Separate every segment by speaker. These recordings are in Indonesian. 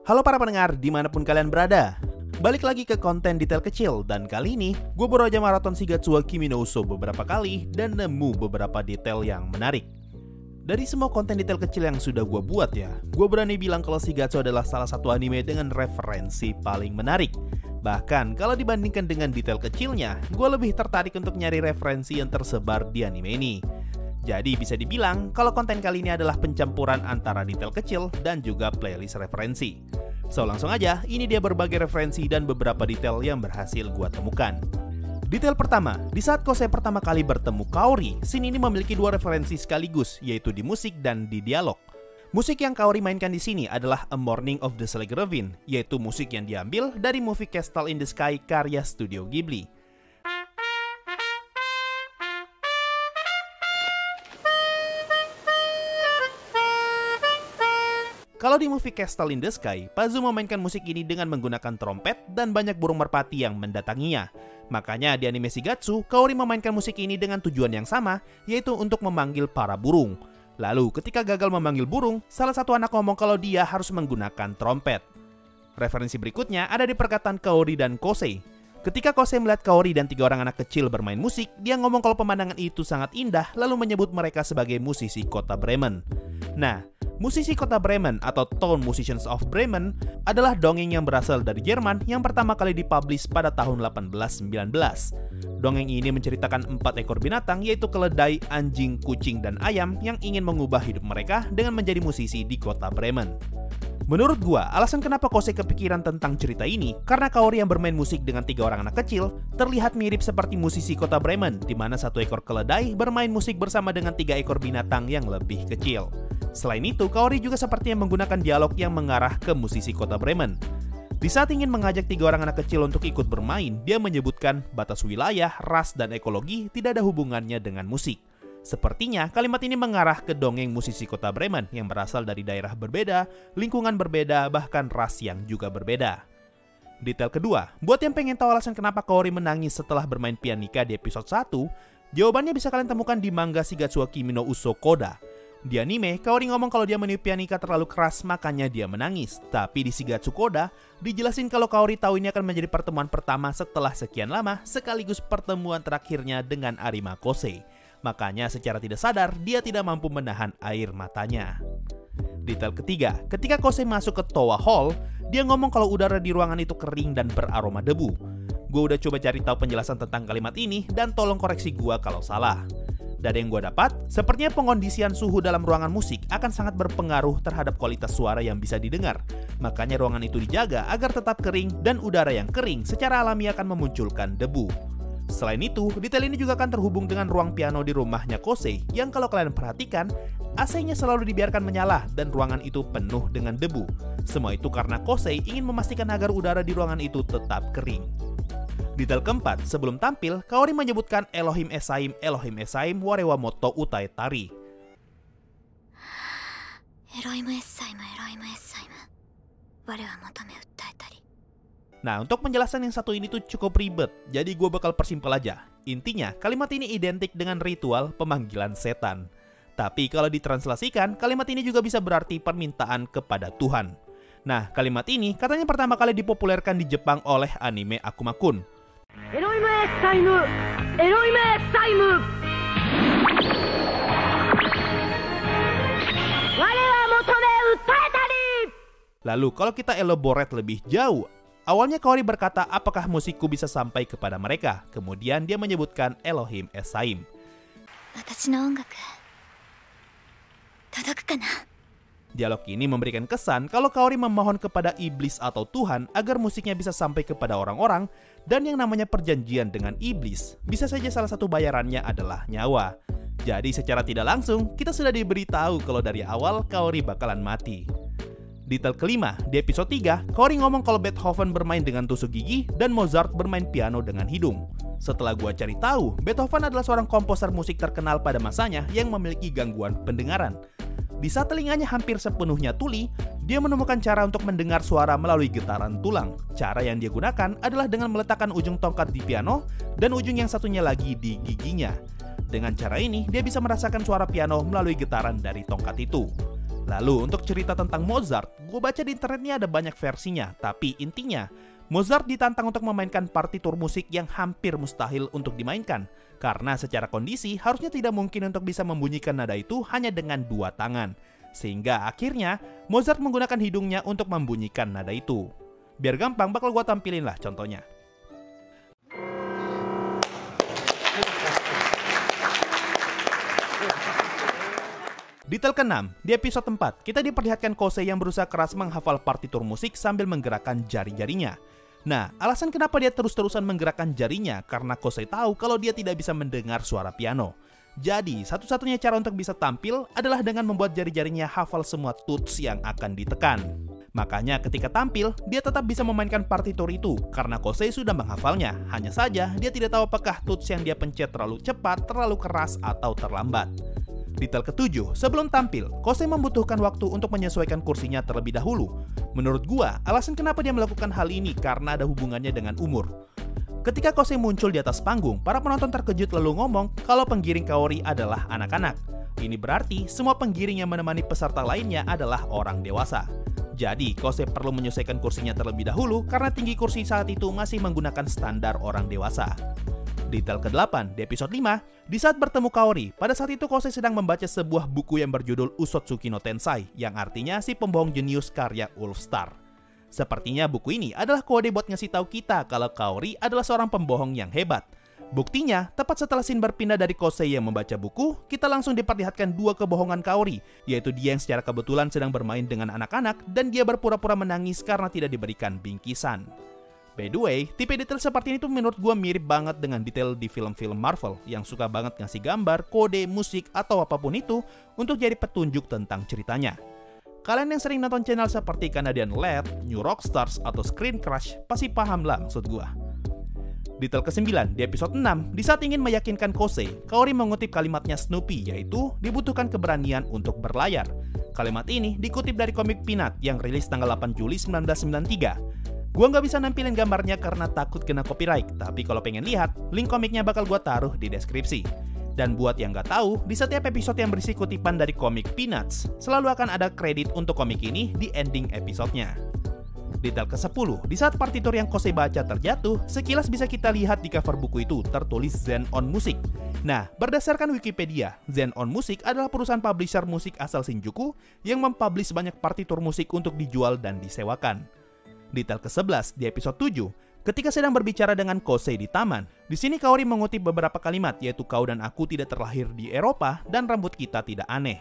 Speaker 1: Halo para pendengar dimanapun kalian berada. Balik lagi ke konten detail kecil, dan kali ini gue baru aja maraton Shigatsu wa Kimi no Uso beberapa kali dan nemu beberapa detail yang menarik. Dari semua konten detail kecil yang sudah gue buat ya, gue berani bilang kalau Shigatsu adalah salah satu anime dengan referensi paling menarik. Bahkan kalau dibandingkan dengan detail kecilnya, gue lebih tertarik untuk nyari referensi yang tersebar di anime ini. Jadi bisa dibilang kalau konten kali ini adalah pencampuran antara detail kecil dan juga playlist referensi. So langsung aja, ini dia berbagai referensi dan beberapa detail yang berhasil gua temukan. Detail pertama, di saat Kosei pertama kali bertemu Kaori, scene ini memiliki dua referensi sekaligus, yaitu di musik dan di dialog. Musik yang Kaori mainkan di sini adalah A Morning of the Selig Ravine, yaitu musik yang diambil dari movie Castle in the Sky karya Studio Ghibli. Kalau di movie Castle in the Sky, Pazu memainkan musik ini dengan menggunakan trompet dan banyak burung merpati yang mendatanginya. Makanya di anime Shigatsu, Kaori memainkan musik ini dengan tujuan yang sama, yaitu untuk memanggil para burung. Lalu ketika gagal memanggil burung, salah satu anak ngomong kalau dia harus menggunakan trompet. Referensi berikutnya ada di perkataan Kaori dan Kosei. Ketika Kosei melihat Kaori dan 3 orang anak kecil bermain musik, dia ngomong kalau pemandangan itu sangat indah, lalu menyebut mereka sebagai musisi kota Bremen. Nah, musisi kota Bremen atau Town Musicians of Bremen adalah dongeng yang berasal dari Jerman yang pertama kali dipublish pada tahun 1819. Dongeng ini menceritakan 4 ekor binatang yaitu keledai, anjing, kucing, dan ayam yang ingin mengubah hidup mereka dengan menjadi musisi di kota Bremen. Menurut gua, alasan kenapa Kosei kepikiran tentang cerita ini karena Kaori yang bermain musik dengan 3 orang anak kecil terlihat mirip seperti musisi kota Bremen, di mana 1 ekor keledai bermain musik bersama dengan 3 ekor binatang yang lebih kecil. Selain itu, Kaori juga sepertinya menggunakan dialog yang mengarah ke musisi kota Bremen. Di saat ingin mengajak 3 orang anak kecil untuk ikut bermain, dia menyebutkan batas wilayah, ras, dan ekologi tidak ada hubungannya dengan musik. Sepertinya kalimat ini mengarah ke dongeng musisi kota Bremen yang berasal dari daerah berbeda, lingkungan berbeda, bahkan ras yang juga berbeda. Detail kedua, buat yang pengen tahu alasan kenapa Kaori menangis setelah bermain pianika di episode 1, jawabannya bisa kalian temukan di manga Shigatsu wa Kimi no Uso Koda. Di anime, Kaori ngomong kalau dia meniup pianika terlalu keras makanya dia menangis. Tapi di Shigatsu Koda, dijelasin kalau Kaori tahu ini akan menjadi pertemuan pertama setelah sekian lama, sekaligus pertemuan terakhirnya dengan Arima Kosei. Makanya secara tidak sadar, dia tidak mampu menahan air matanya. Detail ketiga, ketika Kosei masuk ke Towa Hall, dia ngomong kalau udara di ruangan itu kering dan beraroma debu. Gue udah coba cari tahu penjelasan tentang kalimat ini, dan tolong koreksi gue kalau salah. Dari yang gue dapat, sepertinya pengondisian suhu dalam ruangan musik akan sangat berpengaruh terhadap kualitas suara yang bisa didengar. Makanya ruangan itu dijaga agar tetap kering dan udara yang kering secara alami akan memunculkan debu. Selain itu, detail ini juga akan terhubung dengan ruang piano di rumahnya Kosei yang kalau kalian perhatikan, AC-nya selalu dibiarkan menyala dan ruangan itu penuh dengan debu. Semua itu karena Kosei ingin memastikan agar udara di ruangan itu tetap kering. Detail keempat, sebelum tampil, Kaori menyebutkan Elohim Esaim Warewa Moto Utai Tari. Nah, untuk penjelasan yang satu ini tuh cukup ribet, jadi gue bakal persimpel aja. Intinya, kalimat ini identik dengan ritual pemanggilan setan. Tapi kalau ditranslasikan, kalimat ini juga bisa berarti permintaan kepada Tuhan. Nah, kalimat ini katanya pertama kali dipopulerkan di Jepang oleh anime Akuma-kun. Lalu kalau kita elaborate lebih jauh, awalnya Kaori berkata apakah musikku bisa sampai kepada mereka. Kemudian dia menyebutkan Elohim Esaim. Dialog ini memberikan kesan kalau Kaori memohon kepada iblis atau Tuhan agar musiknya bisa sampai kepada orang-orang, dan yang namanya perjanjian dengan iblis bisa saja salah satu bayarannya adalah nyawa. Jadi secara tidak langsung kita sudah diberitahu kalau dari awal Kaori bakalan mati. Detail kelima, di episode 3, Kaori ngomong kalau Beethoven bermain dengan tusuk gigi dan Mozart bermain piano dengan hidung. Setelah gua cari tahu, Beethoven adalah seorang komposer musik terkenal pada masanya yang memiliki gangguan pendengaran. Di saat telinganya hampir sepenuhnya tuli, dia menemukan cara untuk mendengar suara melalui getaran tulang. Cara yang dia gunakan adalah dengan meletakkan ujung tongkat di piano dan ujung yang satunya lagi di giginya. Dengan cara ini, dia bisa merasakan suara piano melalui getaran dari tongkat itu. Lalu untuk cerita tentang Mozart, gue baca di internetnya ada banyak versinya, tapi intinya Mozart ditantang untuk memainkan partitur musik yang hampir mustahil untuk dimainkan, karena secara kondisi harusnya tidak mungkin untuk bisa membunyikan nada itu hanya dengan 2 tangan. Sehingga akhirnya Mozart menggunakan hidungnya untuk membunyikan nada itu. Biar gampang bakal gue tampilin lah contohnya. Detail ke-6, di episode 4, kita diperlihatkan Kosei yang berusaha keras menghafal partitur musik sambil menggerakkan jari-jarinya. Nah, alasan kenapa dia terus-terusan menggerakkan jarinya karena Kosei tahu kalau dia tidak bisa mendengar suara piano. Jadi, satu-satunya cara untuk bisa tampil adalah dengan membuat jari-jarinya hafal semua tuts yang akan ditekan. Makanya ketika tampil, dia tetap bisa memainkan partitur itu karena Kosei sudah menghafalnya. Hanya saja, dia tidak tahu apakah tuts yang dia pencet terlalu cepat, terlalu keras, atau terlambat. Detail ke-7, sebelum tampil, Kosei membutuhkan waktu untuk menyesuaikan kursinya terlebih dahulu. Menurut gua, alasan kenapa dia melakukan hal ini karena ada hubungannya dengan umur. Ketika Kosei muncul di atas panggung, para penonton terkejut lalu ngomong kalau penggiring Kaori adalah anak-anak. Ini berarti semua penggiring yang menemani peserta lainnya adalah orang dewasa. Jadi, Kosei perlu menyesuaikan kursinya terlebih dahulu karena tinggi kursi saat itu masih menggunakan standar orang dewasa. Detail ke-8, di episode 5, di saat bertemu Kaori, pada saat itu Kosei sedang membaca sebuah buku yang berjudul Usotsuki no Tensai, yang artinya si pembohong jenius karya Wolfstar. Sepertinya buku ini adalah kode buat ngasih tahu kita kalau Kaori adalah seorang pembohong yang hebat. Buktinya, tepat setelah scene berpindah dari Kosei yang membaca buku, kita langsung diperlihatkan 2 kebohongan Kaori, yaitu dia yang secara kebetulan sedang bermain dengan anak-anak, dan dia berpura-pura menangis karena tidak diberikan bingkisan. By the way, tipe detail seperti ini tuh menurut gue mirip banget dengan detail di film-film Marvel yang suka banget ngasih gambar, kode, musik, atau apapun itu untuk jadi petunjuk tentang ceritanya. Kalian yang sering nonton channel seperti Canadian Lad, New Rockstars, atau Screen Crush pasti paham lah maksud gue. Detail ke-9, di episode 6, di saat ingin meyakinkan Kosei, Kaori mengutip kalimatnya Snoopy, yaitu dibutuhkan keberanian untuk berlayar. Kalimat ini dikutip dari komik Peanut yang rilis tanggal 8 Juli 1993. Gua nggak bisa nampilin gambarnya karena takut kena copyright, tapi kalau pengen lihat, link komiknya bakal gua taruh di deskripsi. Dan buat yang nggak tahu, di setiap episode yang berisi kutipan dari komik Peanuts, selalu akan ada kredit untuk komik ini di ending episodenya. Detail ke-10, di saat partitur yang Kosei baca terjatuh, sekilas bisa kita lihat di cover buku itu tertulis Zen On Music. Nah, berdasarkan Wikipedia, Zen On Music adalah perusahaan publisher musik asal Shinjuku yang mempublish banyak partitur musik untuk dijual dan disewakan. Detail ke-11 di episode 7, ketika sedang berbicara dengan Kosei di taman, di sini Kaori mengutip beberapa kalimat yaitu kau dan aku tidak terlahir di Eropa dan rambut kita tidak aneh.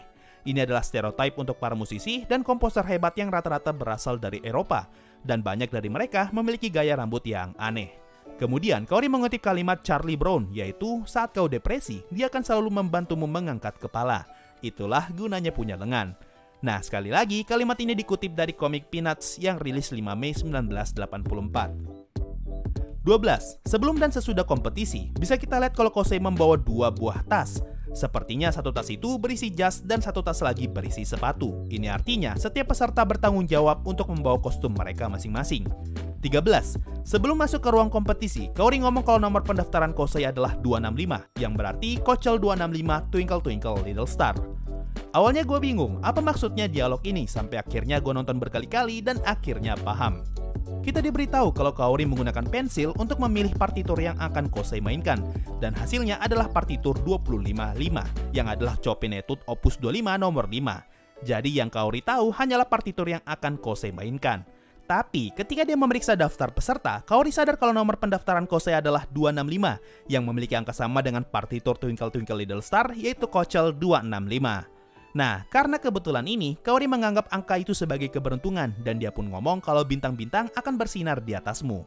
Speaker 1: Ini adalah stereotip untuk para musisi dan komposer hebat yang rata-rata berasal dari Eropa, dan banyak dari mereka memiliki gaya rambut yang aneh. Kemudian Kaori mengutip kalimat Charlie Brown yaitu saat kau depresi, dia akan selalu membantumu mengangkat kepala. Itulah gunanya punya lengan. Nah, sekali lagi, kalimat ini dikutip dari komik Peanuts yang rilis 5 Mei 1984. 12. Sebelum dan sesudah kompetisi, bisa kita lihat kalau Kosei membawa 2 buah tas. Sepertinya satu tas itu berisi jas dan satu tas lagi berisi sepatu. Ini artinya setiap peserta bertanggung jawab untuk membawa kostum mereka masing-masing. 13. Sebelum masuk ke ruang kompetisi, Kaori ngomong kalau nomor pendaftaran Kosei adalah 265, yang berarti Kochel 265 Twinkle Twinkle Little Star. Awalnya gue bingung, apa maksudnya dialog ini, sampai akhirnya gue nonton berkali-kali dan akhirnya paham. Kita diberitahu kalau Kaori menggunakan pensil untuk memilih partitur yang akan Kosei mainkan, dan hasilnya adalah partitur 25-5, yang adalah Chopin Etude Opus 25 nomor 5. Jadi yang Kaori tahu hanyalah partitur yang akan Kosei mainkan. Tapi ketika dia memeriksa daftar peserta, Kaori sadar kalau nomor pendaftaran Kosei adalah 265, yang memiliki angka sama dengan partitur Twinkle Twinkle Little Star, yaitu Kochel 265. Nah, karena kebetulan ini, Kaori menganggap angka itu sebagai keberuntungan dan dia pun ngomong kalau bintang-bintang akan bersinar di atasmu.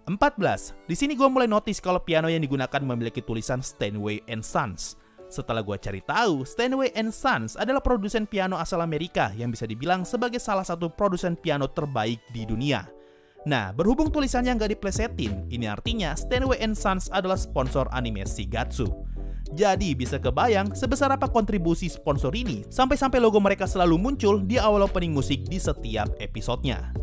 Speaker 1: 14. Di sini gue mulai notice kalau piano yang digunakan memiliki tulisan Steinway & Sons. Setelah gue cari tahu, Steinway & Sons adalah produsen piano asal Amerika yang bisa dibilang sebagai salah satu produsen piano terbaik di dunia. Nah, berhubung tulisannya nggak diplesetin, ini artinya Steinway & Sons adalah sponsor anime Shigatsu. Jadi bisa kebayang sebesar apa kontribusi sponsor ini sampai-sampai logo mereka selalu muncul di awal opening musik di setiap episodenya.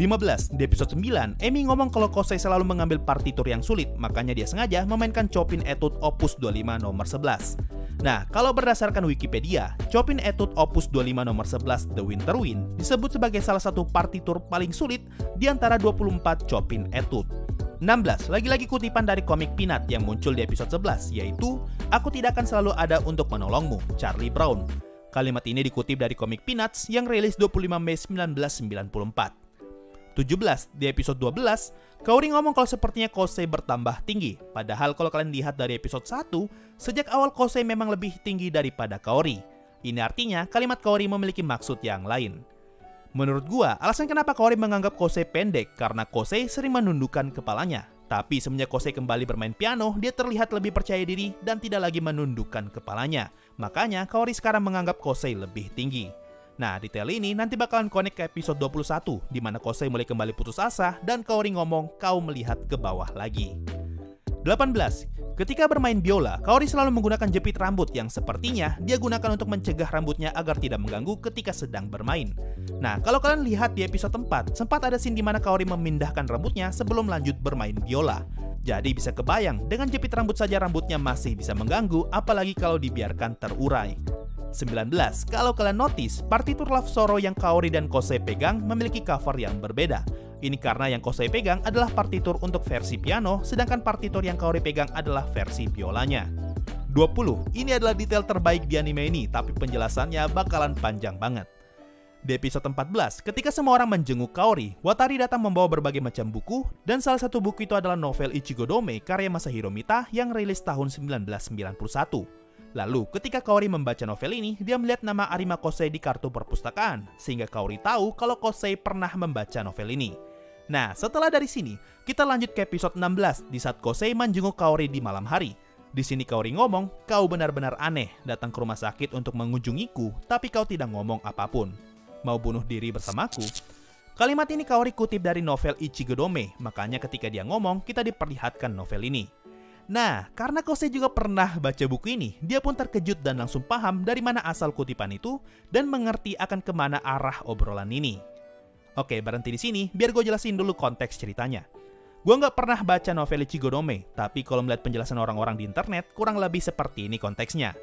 Speaker 1: 15. Di episode 9, Emi ngomong kalau Kosei selalu mengambil partitur yang sulit, makanya dia sengaja memainkan Chopin Etude Opus 25 nomor 11. Nah, kalau berdasarkan Wikipedia, Chopin Etude Opus 25 nomor 11 The Winter Wind disebut sebagai salah satu partitur paling sulit di antara 24 Chopin Etude. 16. Lagi-lagi kutipan dari komik Peanut yang muncul di episode 11, yaitu "Aku tidak akan selalu ada untuk menolongmu, Charlie Brown." Kalimat ini dikutip dari komik Peanuts yang rilis 25 Mei 1994. 17. Di episode 12, Kaori ngomong kalau sepertinya Kosei bertambah tinggi. Padahal kalau kalian lihat dari episode 1, sejak awal Kosei memang lebih tinggi daripada Kaori. Ini artinya kalimat Kaori memiliki maksud yang lain. Menurut gua, alasan kenapa Kaori menganggap Kosei pendek karena Kosei sering menundukkan kepalanya. Tapi semenjak Kosei kembali bermain piano, dia terlihat lebih percaya diri dan tidak lagi menundukkan kepalanya. Makanya Kaori sekarang menganggap Kosei lebih tinggi. Nah, detail ini nanti bakalan connect ke episode 21, di mana Kosei mulai kembali putus asa dan Kaori ngomong kau melihat ke bawah lagi. 18. Ketika bermain biola, Kaori selalu menggunakan jepit rambut yang sepertinya dia gunakan untuk mencegah rambutnya agar tidak mengganggu ketika sedang bermain. Nah, kalau kalian lihat di episode 4, sempat ada scene di mana Kaori memindahkan rambutnya sebelum lanjut bermain biola. Jadi bisa kebayang, dengan jepit rambut saja rambutnya masih bisa mengganggu, apalagi kalau dibiarkan terurai. 19. Kalau kalian notice, partitur Love Sorrow yang Kaori dan Kosei pegang memiliki cover yang berbeda. Ini karena yang Kosei pegang adalah partitur untuk versi piano, sedangkan partitur yang Kaori pegang adalah versi biolanya. 20. Ini adalah detail terbaik di anime ini, tapi penjelasannya bakalan panjang banget. Di episode 14, ketika semua orang menjenguk Kaori, Watari datang membawa berbagai macam buku, dan salah satu buku itu adalah novel Ichigo Dome karya Masahiro Mita yang rilis tahun 1991. Lalu, ketika Kaori membaca novel ini, dia melihat nama Arima Kosei di kartu perpustakaan, sehingga Kaori tahu kalau Kosei pernah membaca novel ini. Nah, setelah dari sini, kita lanjut ke episode 16, di saat Kosei menjenguk Kaori di malam hari. Di sini Kaori ngomong, kau benar-benar aneh, datang ke rumah sakit untuk mengunjungiku, tapi kau tidak ngomong apapun. Mau bunuh diri bersamaku? Kalimat ini Kaori kutip dari novel Ichigo Dome, makanya ketika dia ngomong, kita diperlihatkan novel ini. Nah, karena Kosei juga pernah baca buku ini, dia pun terkejut dan langsung paham dari mana asal kutipan itu dan mengerti akan kemana arah obrolan ini. Oke, berhenti di sini, biar gue jelasin dulu konteks ceritanya. Gue nggak pernah baca novel Ichigo Dome, tapi kalau melihat penjelasan orang-orang di internet, kurang lebih seperti ini konteksnya.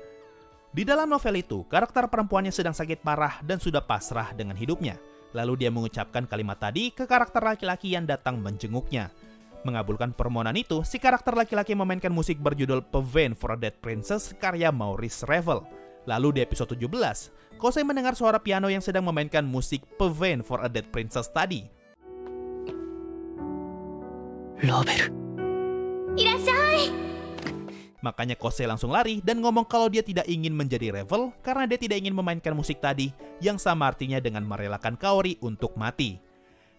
Speaker 1: Di dalam novel itu, karakter perempuannya sedang sakit parah dan sudah pasrah dengan hidupnya. Lalu dia mengucapkan kalimat tadi ke karakter laki-laki yang datang menjenguknya. Mengabulkan permohonan itu, si karakter laki-laki memainkan musik berjudul Pavane for a Dead Princess karya Maurice Ravel. Lalu di episode 17, Kosei mendengar suara piano yang sedang memainkan musik Pavane for a Dead Princess tadi. Ravel. Irashai. Makanya Kosei langsung lari dan ngomong kalau dia tidak ingin menjadi Ravel karena dia tidak ingin memainkan musik tadi, yang sama artinya dengan merelakan Kaori untuk mati.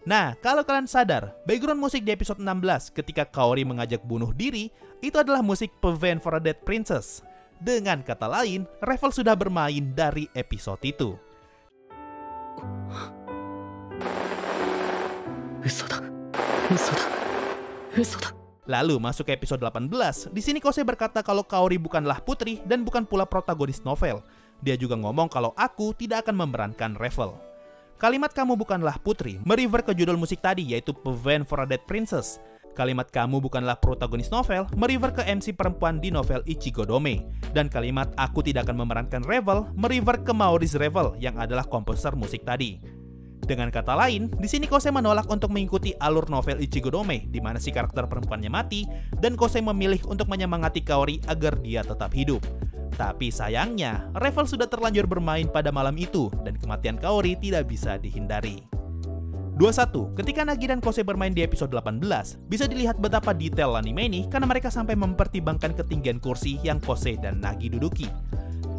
Speaker 1: Nah, kalau kalian sadar, background musik di episode 16 ketika Kaori mengajak bunuh diri, itu adalah musik Pavane for a Dead Princess. Dengan kata lain, Ravel sudah bermain dari episode itu. Lalu masuk ke episode 18, di sini Kosei berkata kalau Kaori bukanlah putri dan bukan pula protagonis novel. Dia juga ngomong kalau aku tidak akan memerankan Ravel. Kalimat kamu bukanlah putri merefer ke judul musik tadi yaitu Pavane for a Dead Princess. Kalimat kamu bukanlah protagonis novel merefer ke MC perempuan di novel Ichigo Dome. Dan kalimat aku tidak akan memerankan Ravel merefer ke Maurice Ravel yang adalah komposer musik tadi. Dengan kata lain, di sini Kosei menolak untuk mengikuti alur novel Ichigo Dome di mana si karakter perempuannya mati dan Kosei memilih untuk menyemangati Kaori agar dia tetap hidup. Tapi sayangnya, Ravel sudah terlanjur bermain pada malam itu dan kematian Kaori tidak bisa dihindari. 21. Ketika Nagi dan Kosei bermain di episode 18, bisa dilihat betapa detail anime ini karena mereka sampai mempertimbangkan ketinggian kursi yang Kosei dan Nagi duduki.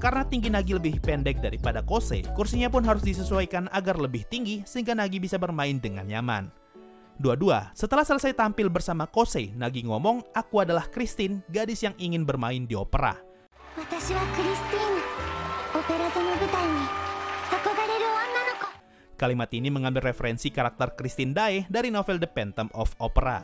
Speaker 1: Karena tinggi Nagi lebih pendek daripada Kosei, kursinya pun harus disesuaikan agar lebih tinggi sehingga Nagi bisa bermain dengan nyaman. 22. Setelah selesai tampil bersama Kosei, Nagi ngomong, aku adalah Christine, gadis yang ingin bermain di opera. Kalimat ini mengambil referensi karakter Christine Daae dari novel The Phantom of Opera.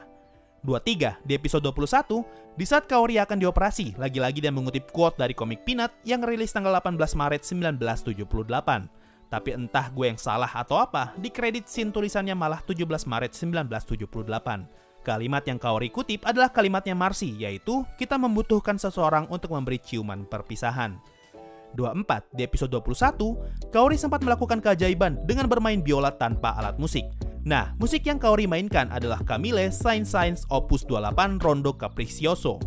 Speaker 1: 23. Di episode 21, di saat Kaori akan dioperasi, lagi-lagi dia mengutip quote dari komik Peanut yang rilis tanggal 18 Maret 1978. Tapi entah gue yang salah atau apa, di kredit scene tulisannya malah 17 Maret 1978. Kalimat yang Kaori kutip adalah kalimatnya Marcy, yaitu kita membutuhkan seseorang untuk memberi ciuman perpisahan. 24, di episode 21, Kaori sempat melakukan keajaiban dengan bermain biola tanpa alat musik. Nah, musik yang Kaori mainkan adalah Camille Saint-Saëns Opus 28 Rondo Capriccioso.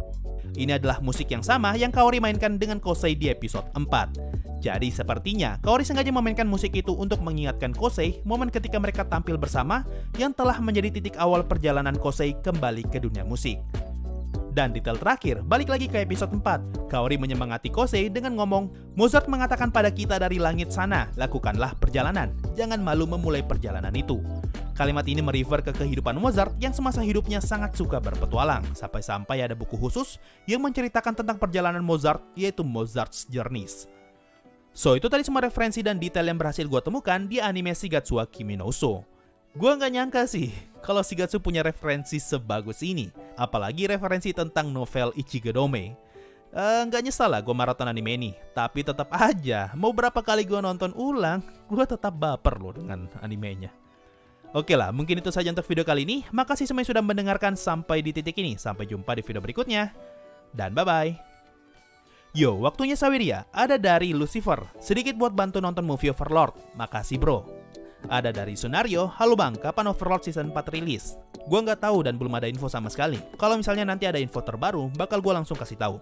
Speaker 1: Ini adalah musik yang sama yang Kaori mainkan dengan Kosei di episode 4. Jadi sepertinya Kaori sengaja memainkan musik itu untuk mengingatkan Kosei momen ketika mereka tampil bersama yang telah menjadi titik awal perjalanan Kosei kembali ke dunia musik. Dan detail terakhir, balik lagi ke episode 4. Kaori menyemangati Kosei dengan ngomong, Mozart mengatakan pada kita dari langit sana, lakukanlah perjalanan, jangan malu memulai perjalanan itu. Kalimat ini merefer ke kehidupan Mozart yang semasa hidupnya sangat suka berpetualang, sampai-sampai ada buku khusus yang menceritakan tentang perjalanan Mozart, yaitu Mozart's Journeys. So, itu tadi semua referensi dan detail yang berhasil gue temukan di anime Shigatsu wa Kimi no Uso. Gue nggak nyangka sih kalau Shigatsu punya referensi sebagus ini, apalagi referensi tentang novel Ichigodome. Nggak nyesal lah gue maraton anime ini, tapi tetap aja mau berapa kali gue nonton ulang, gue tetap baper loh dengan animenya. Oke lah, mungkin itu saja untuk video kali ini. Makasih semuanya sudah mendengarkan sampai di titik ini. Sampai jumpa di video berikutnya, dan bye-bye. Yo, waktunya Saweria, ada dari Lucifer, sedikit buat bantu nonton movie Overlord, makasih bro. Ada dari Sunario, halo bang, kapan Overlord season 4 rilis? Gua nggak tahu dan belum ada info sama sekali. Kalau misalnya nanti ada info terbaru, bakal gua langsung kasih tahu.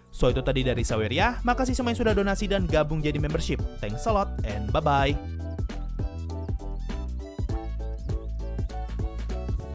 Speaker 1: So, itu tadi dari Saweria, makasih semua yang sudah donasi dan gabung jadi membership. Thanks a lot, and bye-bye.